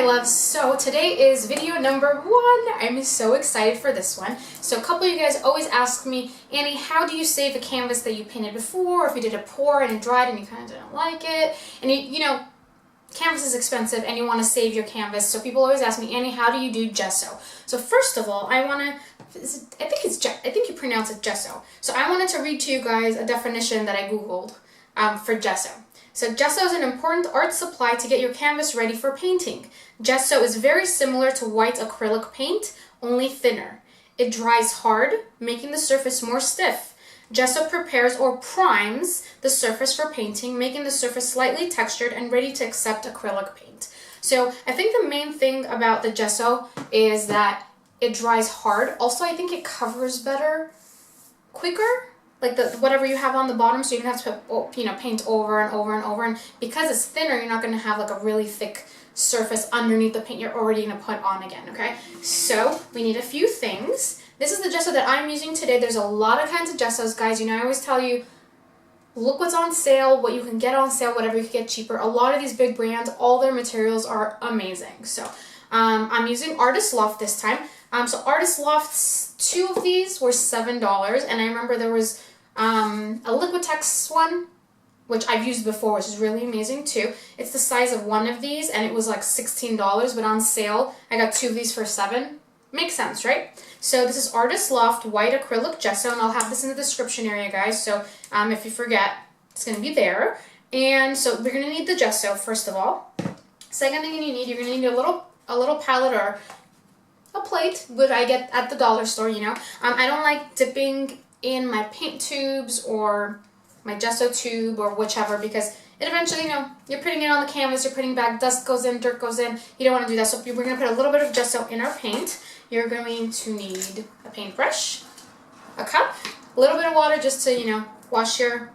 loves, so today is video number 1. I'm so excited for this one. So a couple of you guys always ask me, Annie, how do you save a canvas that you painted before, or if you did a pour and it dried and you kind of didn't like it, and you know, canvas is expensive and you want to save your canvas. So people always ask me, Annie, how do you do gesso? So first of all, I think you pronounce it gesso. So I wanted to read to you guys a definition that I googled for gesso. So gesso is an important art supply to get your canvas ready for painting. Gesso is very similar to white acrylic paint, only thinner. It dries hard, making the surface more stiff. Gesso prepares or primes the surface for painting, making the surface slightly textured and ready to accept acrylic paint. So I think the main thing about the gesso is that it dries hard. Also, I think it covers better, quicker. Like whatever you have on the bottom, so you don't have to put, paint over and over and over. And because it's thinner, you're not going to have like a really thick surface underneath the paint you're already going to put on again, okay? So we need a few things. This is the gesso that I'm using today. There's a lot of kinds of gessos, guys. I always tell you, look what's on sale, what you can get on sale, whatever you can get cheaper. A lot of these big brands, all their materials are amazing. So I'm using Artist Loft this time. So Artist Loft's 2 of these were $7, and I remember there was a Liquitex one, which I've used before, which is really amazing too. It's the size of one of these, and it was like $16, but on sale, I got 2 of these for $7. Makes sense, right? So this is Artist Loft White Acrylic Gesso, and I'll have this in the description area, guys, so if you forget, it's going to be there. And so we're going to need the gesso, first of all. Second thing you're going to need a little palette or a plate, which I get at the dollar store, I don't like dipping in my paint tubes or my gesso tube or whichever, because it eventually, you're putting it on the canvas, you're putting back, dust goes in, dirt goes in. You don't want to do that. So we're going to put a little bit of gesso in our paint. You're going to need a paintbrush, a cup, a little bit of water just to, wash your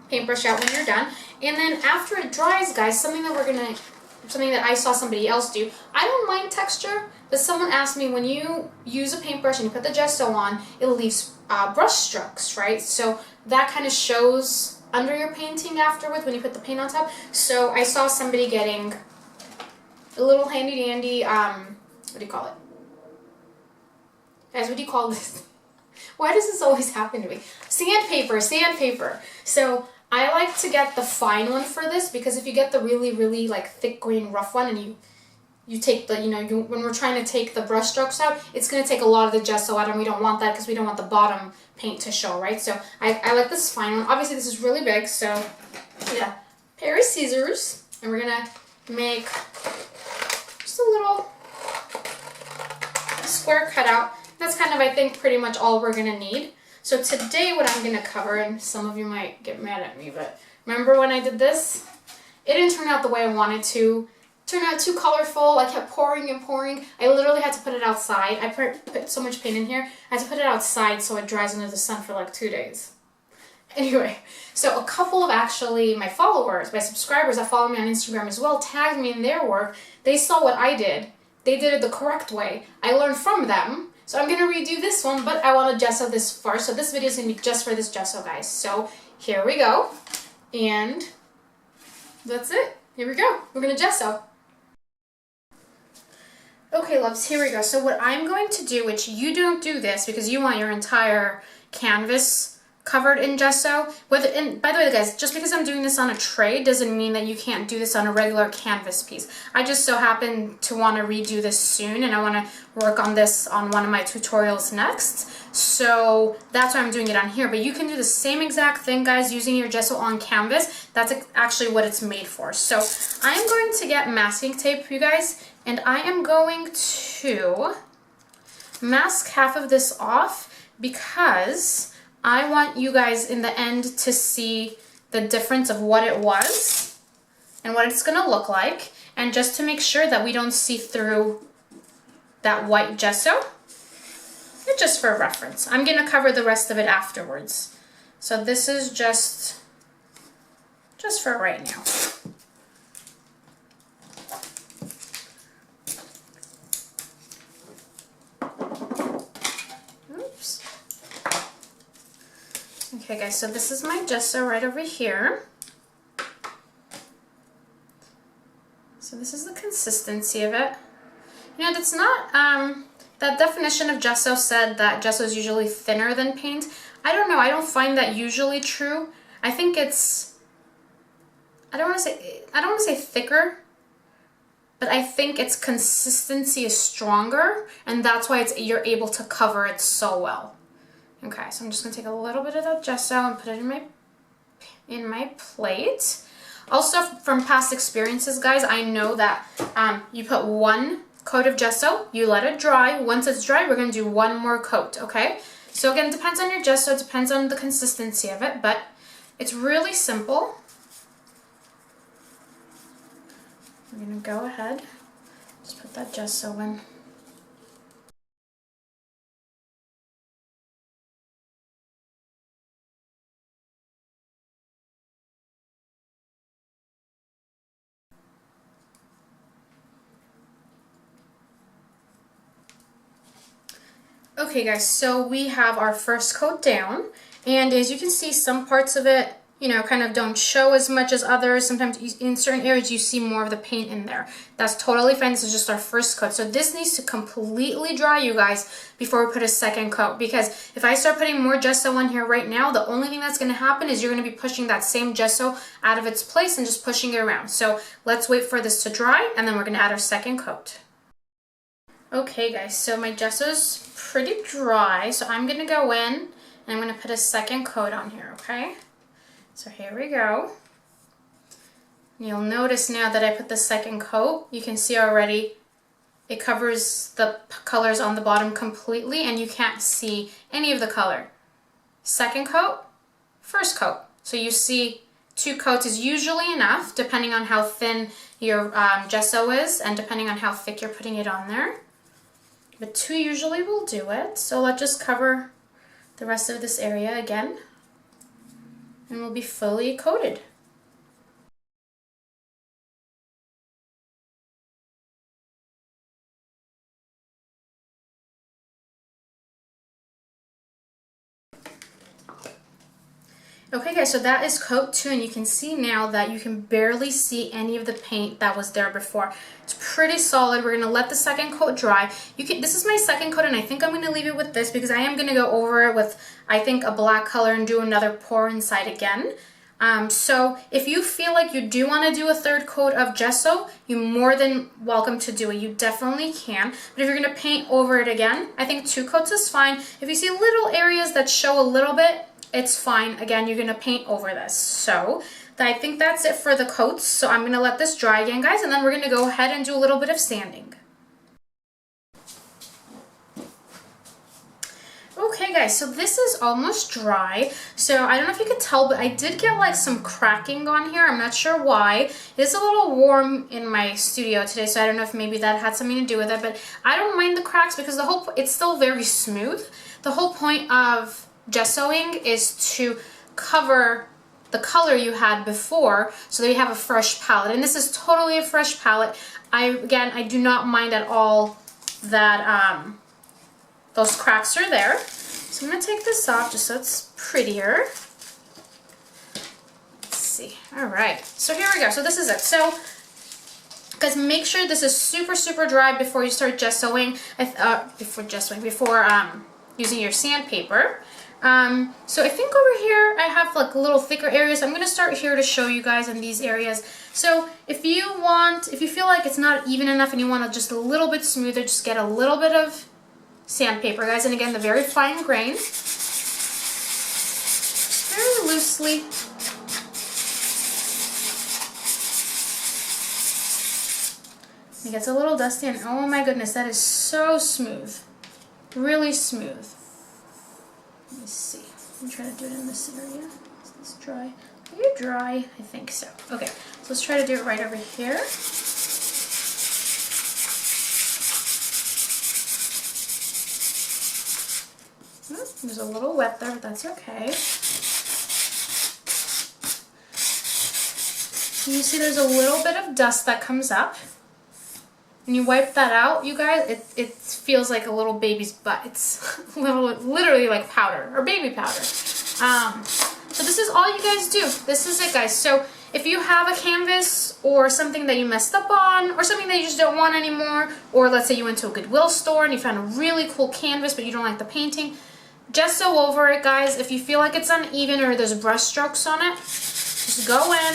paintbrush out when you're done. And then after it dries, guys, something that I saw somebody else do. I don't mind texture, but someone asked me, when you use a paintbrush and you put the gesso on, it leaves brush strokes, right? So that kind of shows under your painting afterwards when you put the paint on top. So I saw somebody getting a little handy dandy, what do you call it? Guys, what do you call this? Why does this always happen to me? Sandpaper. So I like to get the fine one for this, because if you get the really, really like thick green rough one and you take the, when we're trying to take the brush strokes out, it's going to take a lot of the gesso out, and we don't want that because we don't want the bottom paint to show, right? So I like this fine one. Obviously this is really big, so yeah, pair of scissors, and we're going to make just a little square cutout. That's kind of, I think, pretty much all we're going to need. So today what I'm going to cover, and some of you might get mad at me, but remember when I did this? It didn't turn out the way I wanted to. It turned out too colorful. I kept pouring and pouring. I literally had to put it outside. I put so much paint in here. I had to put it outside so it dries under the sun for like 2 days. Anyway, so a couple of actually my followers, my subscribers that follow me on Instagram as well, tagged me in their work. They saw what I did. They did it the correct way. I learned from them. So I'm going to redo this one, but I want to gesso this first. So this video is going to be just for this gesso, guys. So here we go. And that's it. Here we go. We're going to gesso. Okay, loves, here we go. So what I'm going to do, which you don't do this because you want your entire canvas covered in gesso. And by the way, guys, just because I'm doing this on a tray doesn't mean that you can't do this on a regular canvas piece. I just so happen to want to redo this soon, and I want to work on this on one of my tutorials next. So that's why I'm doing it on here. But you can do the same exact thing, guys, using your gesso on canvas. That's actually what it's made for. So I'm going to get masking tape, you guys, and I am going to mask half of this off because I want you guys in the end to see the difference of what it was and what it's going to look like, and just to make sure that we don't see through that white gesso. And just for reference, I'm going to cover the rest of it afterwards. So this is just for right now. Okay guys, so this is my gesso right over here. So this is the consistency of it. You know, that's not, that definition of gesso said that gesso is usually thinner than paint. I don't know, I don't find that usually true. I think it's, I don't want to say thicker, but I think its consistency is stronger, and that's why you're able to cover it so well. Okay, so I'm just gonna take a little bit of that gesso and put it in my plate. Also, from past experiences, guys, I know that you put one coat of gesso, you let it dry. Once it's dry, we're gonna do one more coat, okay? So again, it depends on your gesso, it depends on the consistency of it, but it's really simple. We're gonna go ahead, just put that gesso in. Okay guys, so we have our first coat down, and as you can see, some parts of it, you know, kind of don't show as much as others. Sometimes in certain areas you see more of the paint in there. That's totally fine. This is just our first coat. So this needs to completely dry, you guys, before we put a second coat, because if I start putting more gesso on here right now, the only thing that's going to happen is you're going to be pushing that same gesso out of its place and just pushing it around. So let's wait for this to dry, and then we're going to add our second coat. Okay guys, so my gesso's pretty dry, so I'm going to go in and I'm going to put a second coat on here, okay? So here we go. You'll notice now that I put the second coat, you can see already it covers the colors on the bottom completely and you can't see any of the color. Second coat, first coat. So you see 2 coats is usually enough depending on how thin your gesso is and depending on how thick you're putting it on there. But 2 usually will do it. So let's just cover the rest of this area again and we'll be fully coated. Okay guys, so that is coat 2 and you can see now that you can barely see any of the paint that was there before. It's pretty solid. We're going to let the second coat dry. This is my second coat and I think I'm going to leave it with this because I am going to go over it with, I think, a black color and do another pour inside again. So if you feel like you do want to do a third coat of gesso, you're more than welcome to do it. You definitely can. But if you're going to paint over it again, I think 2 coats is fine. If you see little areas that show a little bit, it's fine. Again, you're going to paint over this. So I think that's it for the coats. So I'm going to let this dry again, guys, and then we're going to go ahead and do a little bit of sanding. Okay guys, so this is almost dry. So I don't know if you could tell, but I did get like some cracking on here. I'm not sure why. It's a little warm in my studio today, so I don't know if maybe that had something to do with it, but I don't mind the cracks because it's still very smooth. The whole point of gessoing is to cover the color you had before so that you have a fresh palette, and this is totally a fresh palette. I do not mind at all that those cracks are there. So I'm going to take this off just so it's prettier. Let's see. Alright, so here we go. So this is it. So guys, make sure this is super dry before you start gessoing, before using your sandpaper. So I think over here I have like little thicker areas. I'm going to start here to show you guys in these areas. So if you feel like it's not even enough and you want it just a little bit smoother, just get a little bit of sandpaper, guys. And again, the very fine grain. Just very loosely. It gets a little dusty and oh my goodness, that is so smooth. Really smooth. Let me see. I'm trying to do it in this area. Is this dry? Are you dry? I think so. Okay, so let's try to do it right over here. There's a little wet there, but that's okay. You see there's a little bit of dust that comes up. When you wipe that out, you guys, it feels like a little baby's butt. It's literally like powder, or baby powder. So this is all you guys do. This is it, guys. So if you have a canvas or something that you messed up on, or something that you just don't want anymore, or let's say you went to a Goodwill store and you found a really cool canvas but you don't like the painting, gesso over it, guys. If you feel like it's uneven or there's brush strokes on it, just go in,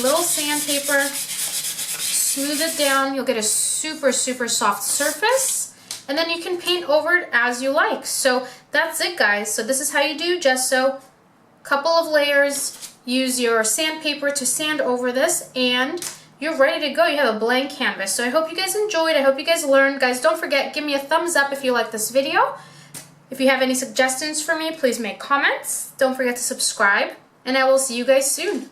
little sandpaper, smooth it down. You'll get a super, super soft surface, and then you can paint over it as you like. So that's it, guys. So this is how you do gesso. Couple of layers, use your sandpaper to sand over this, and you're ready to go. You have a blank canvas. So I hope you guys enjoyed. I hope you guys learned. Guys, don't forget, give me a thumbs up if you like this video. If you have any suggestions for me, please make comments. Don't forget to subscribe, and I will see you guys soon.